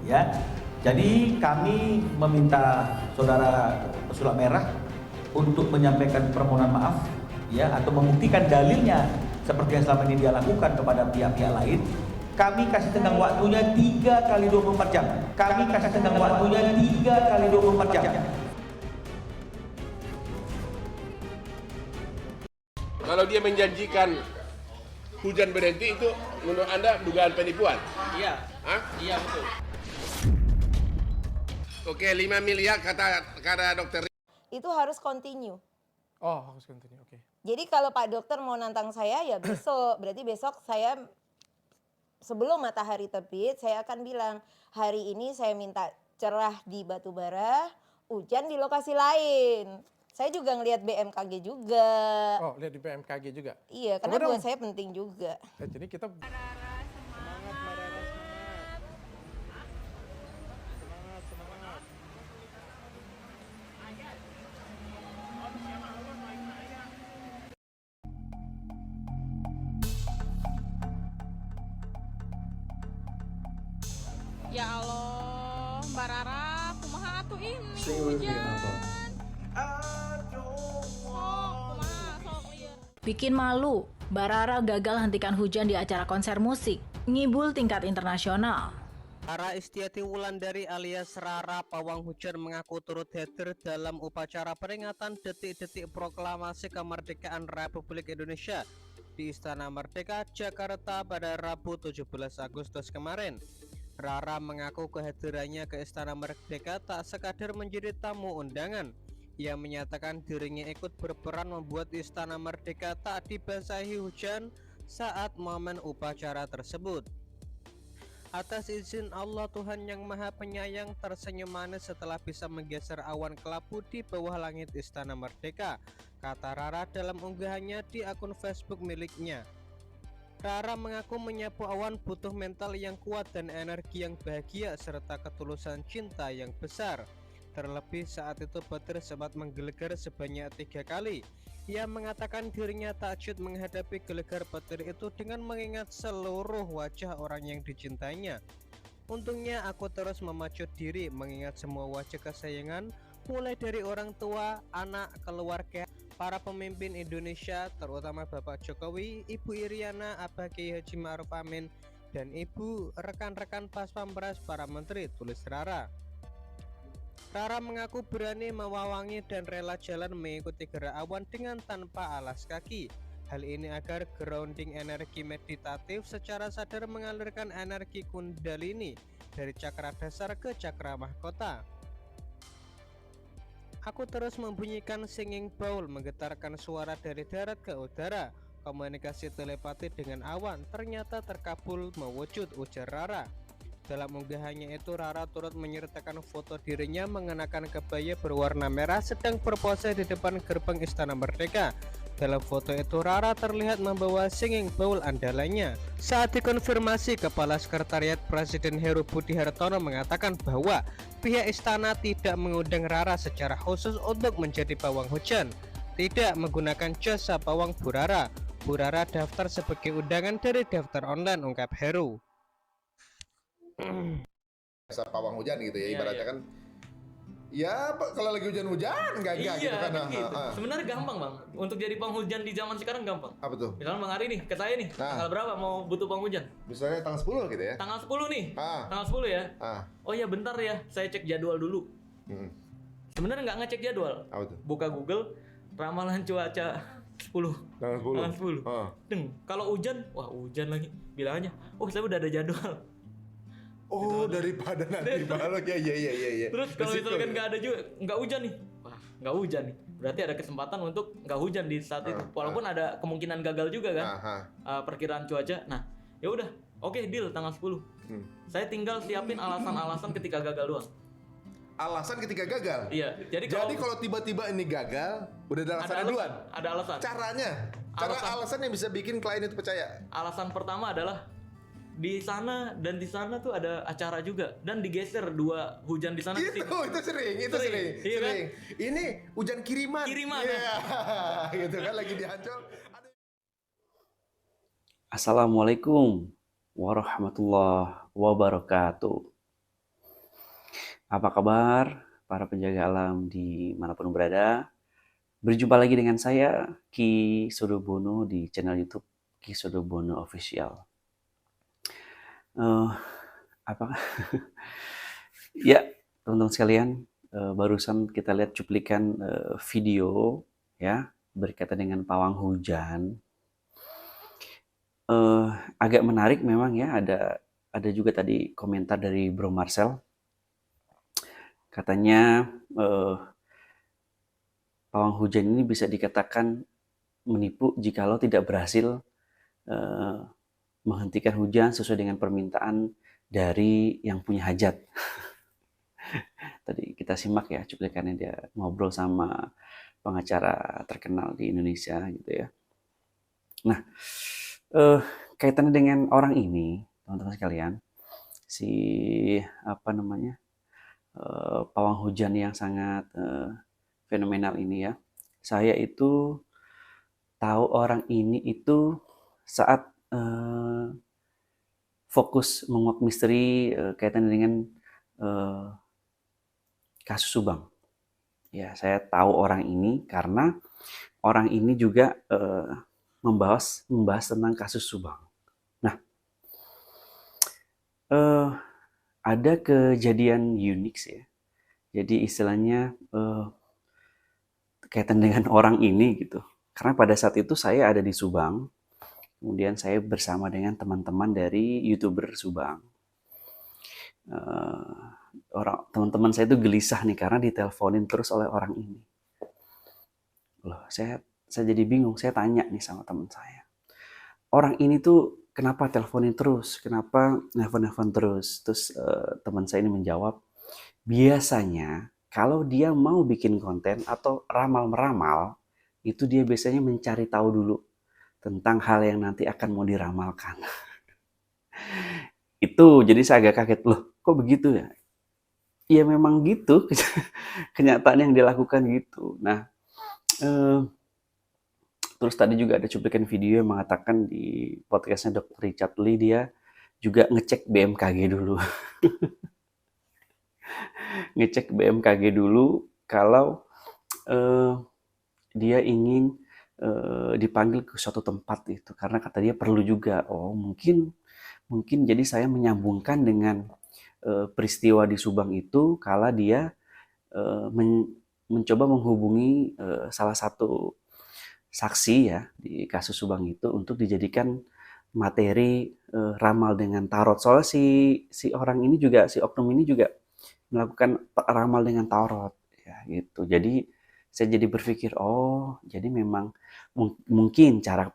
ya. Jadi kami meminta saudara Pesulap Merah untuk menyampaikan permohonan maaf ya, atau membuktikan dalilnya seperti yang selama ini dia lakukan kepada pihak-pihak lain. Kami kasih tenggang waktunya 3 kali 24 jam. Kami kasih tenggang waktunya 3 kali 24 jam. Kalau dia menjanjikan hujan berhenti, itu menurut Anda dugaan penipuan? Iya. Hah? Iya, betul. Oke, 5 miliar kata dokter. Itu harus continue. Oh, harus continue, oke. Jadi kalau Pak Dokter mau nantang saya ya besok, berarti besok saya sebelum matahari terbit saya akan bilang hari ini saya minta cerah di Batubara, hujan di lokasi lain. Saya juga ngelihat BMKG juga. Oh, lihat di BMKG juga. Iya, Coba karena buat dong. saya penting juga. Jadi kita Ya Allah, Mbak Rara, kumaha atuh ini hujan. Sok, lieur. Bikin malu, Mbak Rara gagal hentikan hujan di acara konser musik, ngibul tingkat internasional. Rara Istiati Wulandari alias Rara Pawang Hujan mengaku turut hadir dalam upacara peringatan detik-detik proklamasi kemerdekaan Republik Indonesia di Istana Merdeka, Jakarta pada Rabu 17 Agustus kemarin. Rara mengaku kehadirannya ke Istana Merdeka tak sekadar menjadi tamu undangan. Ia menyatakan dirinya ikut berperan membuat Istana Merdeka tak dibasahi hujan saat momen upacara tersebut. Atas izin Allah Tuhan yang Maha Penyayang, tersenyum manis setelah bisa menggeser awan kelabu di bawah langit Istana Merdeka, kata Rara dalam unggahannya di akun Facebook miliknya. Rara mengaku menyapu awan butuh mental yang kuat dan energi yang bahagia serta ketulusan cinta yang besar. Terlebih saat itu petir sempat menggelegar sebanyak 3 kali. Ia mengatakan dirinya takjub menghadapi gelegar petir itu dengan mengingat seluruh wajah orang yang dicintainya. Untungnya aku terus memacu diri mengingat semua wajah kesayangan, mulai dari orang tua, anak, keluarga, para pemimpin Indonesia, terutama Bapak Jokowi, Ibu Iriana, Abah Kiai Haji Ma'ruf Amin, dan Ibu rekan-rekan Pas Pampres para menteri, tulis Rara. Rara mengaku berani mewawangi dan rela jalan mengikuti gerak awan dengan tanpa alas kaki. Hal ini agar grounding energi meditatif secara sadar mengalirkan energi kundalini dari cakra dasar ke cakra mahkota. Aku terus membunyikan singing bowl, menggetarkan suara dari darat ke udara. Komunikasi telepati dengan awan ternyata terkabul mewujud, ujar Rara. Dalam unggahannya itu, Rara turut menyertakan foto dirinya mengenakan kebaya berwarna merah sedang berpose di depan gerbang Istana Merdeka. Dalam foto itu, Rara terlihat membawa singing bowl andalannya. Saat dikonfirmasi, Kepala Sekretariat Presiden Heru Budi Hartono mengatakan bahwa pihak istana tidak mengundang Rara secara khusus untuk menjadi pawang hujan, tidak menggunakan jasa pawang Bu Rara. Bu Rara daftar sebagai undangan dari daftar online, ungkap Heru. Pawang hujan gitu ya, ibaratnya iya. kan ya kalau lagi hujan-hujan gagah gitu kan. Gitu. Sebenarnya gampang bang, untuk jadi penghujan di zaman sekarang gampang. Apa tuh? Misalnya Bang Ari nih, ke saya nih, tanggal berapa mau butuh penghujan? Misalnya tanggal 10 gitu ya. Tanggal 10 nih, tanggal 10 ya. Oh ya bentar ya, saya cek jadwal dulu. Sebenarnya nggak ngecek jadwal. Apa tuh? Buka Google, ramalan cuaca 10. Tanggal 10. Deng, kalau hujan, wah hujan lagi. Bilang aja, oh saya udah ada jadwal. Oh, daripada nanti malah ya. Terus kalau misalkan nggak ada juga, nggak hujan nih, wah nggak hujan nih, berarti ada kesempatan untuk nggak hujan di saat itu, walaupun ada kemungkinan gagal juga kan, perkiraan cuaca. Nah, ya udah, oke, deal tanggal 10. Saya tinggal siapin alasan-alasan ketika gagal doang. Alasan ketika gagal? Iya. Jadi kalau tiba-tiba ini gagal, udah ada alasan duluan. Ada alasan. Alasan yang bisa bikin klien itu percaya. Alasan pertama adalah di sana dan di sana tuh ada acara juga dan digeser dua hujan di sana. Itu sering. Iya Sering. Kan? Ini hujan kiriman. Ya. Gitu kan lagi di Ancol. Assalamualaikum warahmatullahi wabarakatuh. Apa kabar para penjaga alam di manapun berada? Berjumpa lagi dengan saya, Ki Sudobono di channel YouTube Ki Sudobono Official. Apa? Ya, teman-teman sekalian, barusan kita lihat cuplikan video ya berkaitan dengan pawang hujan. Agak menarik memang ya, ada juga tadi komentar dari Bro Marcel. Katanya pawang hujan ini bisa dikatakan menipu jikalau tidak berhasil menghentikan hujan sesuai dengan permintaan dari yang punya hajat. Tadi kita simak ya cuplikannya, dia ngobrol sama pengacara terkenal di Indonesia gitu ya. Nah, kaitannya dengan orang ini, teman-teman sekalian, si pawang hujan yang sangat fenomenal ini ya. Saya itu tahu orang ini itu saat fokus menguak misteri kaitan dengan kasus Subang. Ya, saya tahu orang ini karena orang ini juga membahas tentang kasus Subang. Nah, ada kejadian unik ya. Jadi istilahnya kaitan dengan orang ini gitu. Karena pada saat itu saya ada di Subang, kemudian saya bersama dengan teman-teman dari YouTuber Subang. Teman-teman saya itu gelisah nih karena diteleponin terus oleh orang ini. Loh, saya jadi bingung. Saya tanya nih sama teman saya, orang ini tuh kenapa teleponin terus? Kenapa nelpon terus? Terus teman saya ini menjawab, biasanya kalau dia mau bikin konten atau ramal-meramal, itu dia biasanya mencari tahu dulu tentang hal yang nanti akan mau diramalkan. Itu jadi saya agak kaget, loh kok begitu ya? Ya memang gitu, kenyataan yang dilakukan gitu. Nah, terus tadi juga ada cuplikan video yang mengatakan di podcastnya Dr. Richard Lee, dia juga ngecek BMKG dulu. Ngecek BMKG dulu kalau dia ingin dipanggil ke suatu tempat itu, karena kata dia perlu juga. Oh mungkin jadi saya menyambungkan dengan peristiwa di Subang itu, kala dia mencoba menghubungi salah satu saksi ya di kasus Subang itu untuk dijadikan materi ramal dengan tarot. Soalnya si orang ini juga, si oknum ini juga melakukan ramal dengan tarot ya gitu. Jadi saya jadi berpikir, oh jadi memang mungkin cara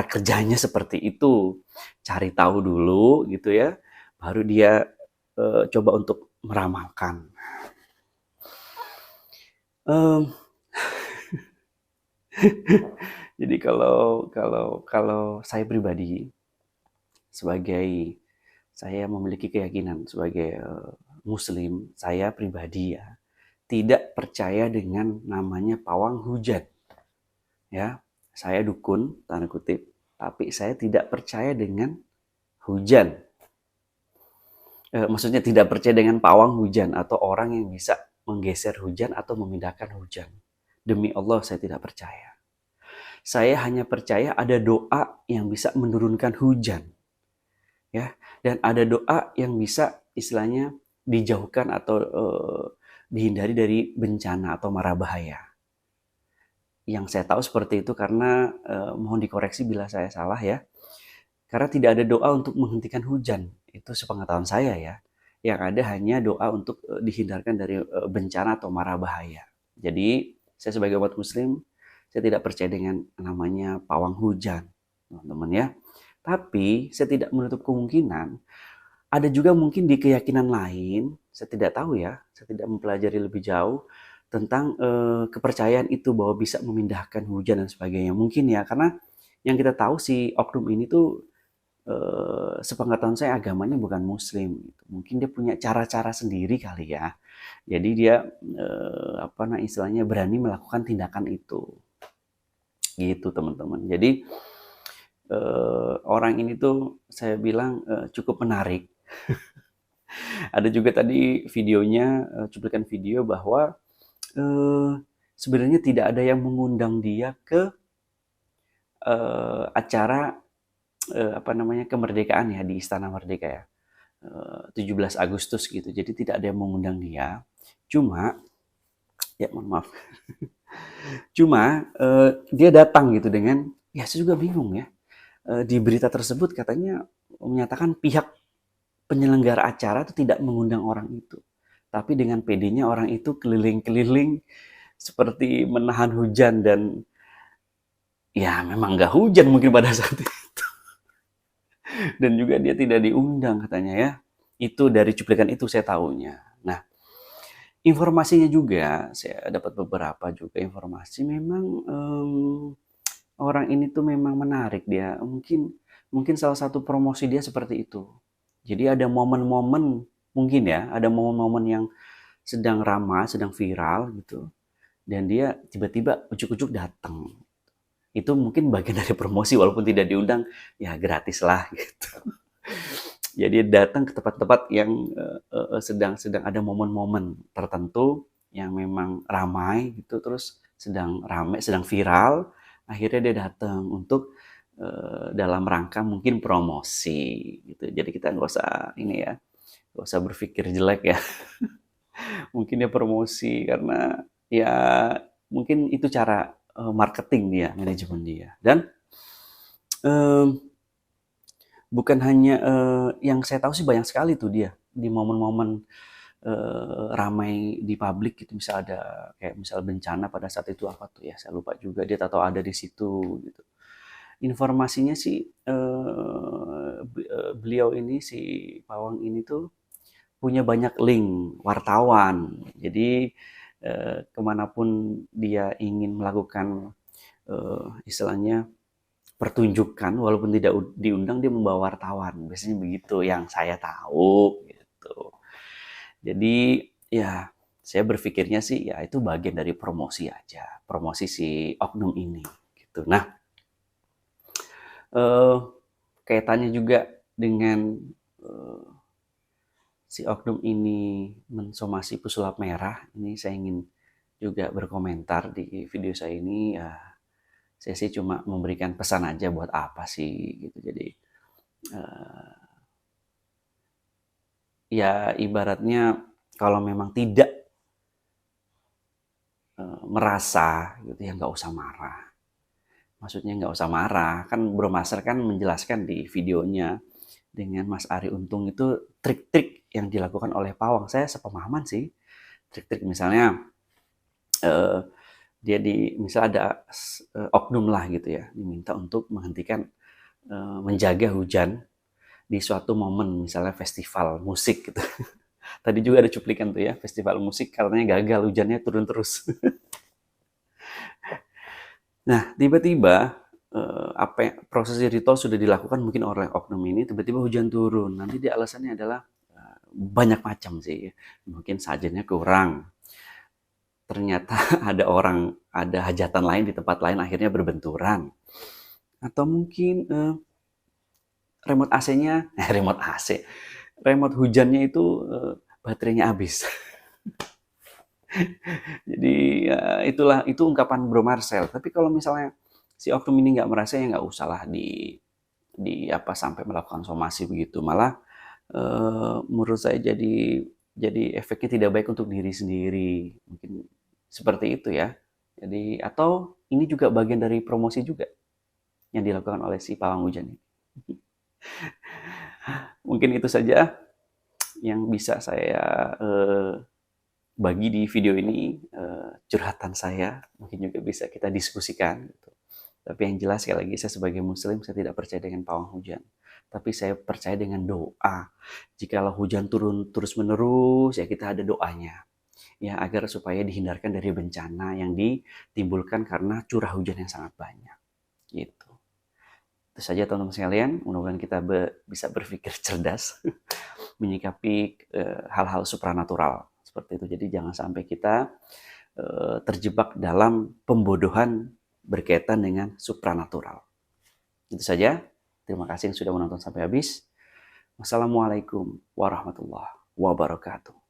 kerjanya seperti itu. Cari tahu dulu gitu ya, baru dia coba untuk meramalkan. Jadi kalau saya pribadi, sebagai saya memiliki keyakinan sebagai Muslim, saya pribadi ya tidak percaya dengan namanya pawang hujan. Ya, saya dukun tanda kutip, tapi saya tidak percaya dengan hujan. Maksudnya tidak percaya dengan pawang hujan atau orang yang bisa menggeser hujan atau memindahkan hujan. Demi Allah saya tidak percaya. Saya hanya percaya ada doa yang bisa menurunkan hujan. Ya, dan ada doa yang bisa istilahnya dijauhkan atau dihindari dari bencana atau mara bahaya. Yang saya tahu seperti itu karena mohon dikoreksi bila saya salah ya. Karena tidak ada doa untuk menghentikan hujan. Itu sepengetahuan saya ya. Yang ada hanya doa untuk dihindarkan dari bencana atau mara bahaya. Jadi saya sebagai umat muslim, saya tidak percaya dengan namanya pawang hujan, teman-teman ya. Tapi saya tidak menutup kemungkinan ada juga mungkin di keyakinan lain, saya tidak tahu ya, saya tidak mempelajari lebih jauh tentang kepercayaan itu bahwa bisa memindahkan hujan dan sebagainya. Mungkin ya, karena yang kita tahu si oknum ini tuh sepengetahuan saya agamanya bukan muslim. Mungkin dia punya cara-cara sendiri kali ya. Jadi dia istilahnya berani melakukan tindakan itu. Gitu teman-teman. Jadi orang ini tuh saya bilang cukup menarik. Ada juga tadi videonya, cuplikan video bahwa sebenarnya tidak ada yang mengundang dia ke acara kemerdekaan ya di Istana Merdeka ya. 17 Agustus gitu. Jadi tidak ada yang mengundang dia. Cuma ya mohon maaf. Cuma dia datang gitu dengan ya saya juga bingung ya. Di berita tersebut katanya menyatakan pihak penyelenggara acara itu tidak mengundang orang itu. Tapi dengan PD-nya orang itu keliling-keliling seperti menahan hujan dan ya memang nggak hujan mungkin pada saat itu. Dan juga dia tidak diundang katanya ya. Itu dari cuplikan itu saya tahunya. Nah, informasinya juga saya dapat beberapa juga informasi memang orang ini tuh memang menarik dia. Mungkin salah satu promosi dia seperti itu. Jadi ada momen-momen mungkin ya, ada momen-momen yang sedang ramai, sedang viral gitu. Dan dia tiba-tiba ujuk-ujuk datang. Itu mungkin bagian dari promosi walaupun tidak diundang, ya gratis lah gitu. Jadi datang ke tempat-tempat yang sedang ada momen-momen tertentu yang memang ramai gitu, terus sedang ramai, sedang viral, akhirnya dia datang untuk dalam rangka mungkin promosi gitu. Jadi kita nggak usah ini ya, nggak usah berpikir jelek ya. Mungkin dia promosi karena ya mungkin itu cara marketing dia, manajemen dia. Dan bukan hanya yang saya tahu sih banyak sekali tuh dia di momen-momen ramai di publik gitu. Misal ada kayak misal bencana pada saat itu apa tuh ya, saya lupa juga, dia tahu ada di situ gitu. Informasinya sih beliau ini si Pawang ini tuh punya banyak link wartawan. Jadi kemanapun dia ingin melakukan istilahnya pertunjukan, walaupun tidak diundang dia membawa wartawan. Biasanya begitu yang saya tahu gitu. Jadi ya saya berpikirnya sih ya itu bagian dari promosi aja, promosi si oknum ini gitu. Nah, kaitannya juga dengan si oknum ini mensomasi pesulap merah, ini saya ingin juga berkomentar di video saya ini. Ya, saya sih cuma memberikan pesan aja buat apa sih gitu. Jadi ya ibaratnya kalau memang tidak merasa gitu ya nggak usah marah. Maksudnya nggak usah marah, kan Bro Master kan menjelaskan di videonya dengan Mas Ari Untung itu trik-trik yang dilakukan oleh Pawang. Saya sepemahaman sih, trik-trik misalnya dia misal ada oknum lah gitu ya, diminta untuk menghentikan menjaga hujan di suatu momen, misalnya festival musik gitu. Tadi juga ada cuplikan tuh ya, festival musik katanya gagal, hujannya turun terus. Nah, tiba-tiba proses ritual sudah dilakukan mungkin oleh oknum ini, tiba-tiba hujan turun. Nanti dia alasannya adalah banyak macam sih. Mungkin sajennya kurang. Ternyata ada hajatan lain di tempat lain, akhirnya berbenturan. Atau mungkin remote hujannya itu baterainya habis. Jadi itu ungkapan Bro Marcel. Tapi kalau misalnya si oknum ini nggak merasa, ya nggak usah lah di sampai melakukan somasi begitu. Malah menurut saya jadi efeknya tidak baik untuk diri sendiri. Mungkin seperti itu ya. Jadi atau ini juga bagian dari promosi juga yang dilakukan oleh si Pawang Hujan ini. Mungkin itu saja yang bisa saya bagi di video ini, curhatan saya. Mungkin juga bisa kita diskusikan gitu. Tapi yang jelas sekali lagi, saya sebagai muslim saya tidak percaya dengan pawang hujan. Tapi saya percaya dengan doa. Jikalau hujan turun terus-menerus, ya kita ada doanya. Ya, agar supaya dihindarkan dari bencana yang ditimbulkan karena curah hujan yang sangat banyak. Gitu. Itu saja teman-teman sekalian, mudah-mudahan kita bisa berpikir cerdas menyikapi hal-hal supranatural seperti itu. Jadi jangan sampai kita terjebak dalam pembodohan berkaitan dengan supranatural. Itu saja. Terima kasih yang sudah menonton sampai habis. Wassalamualaikum warahmatullahi wabarakatuh.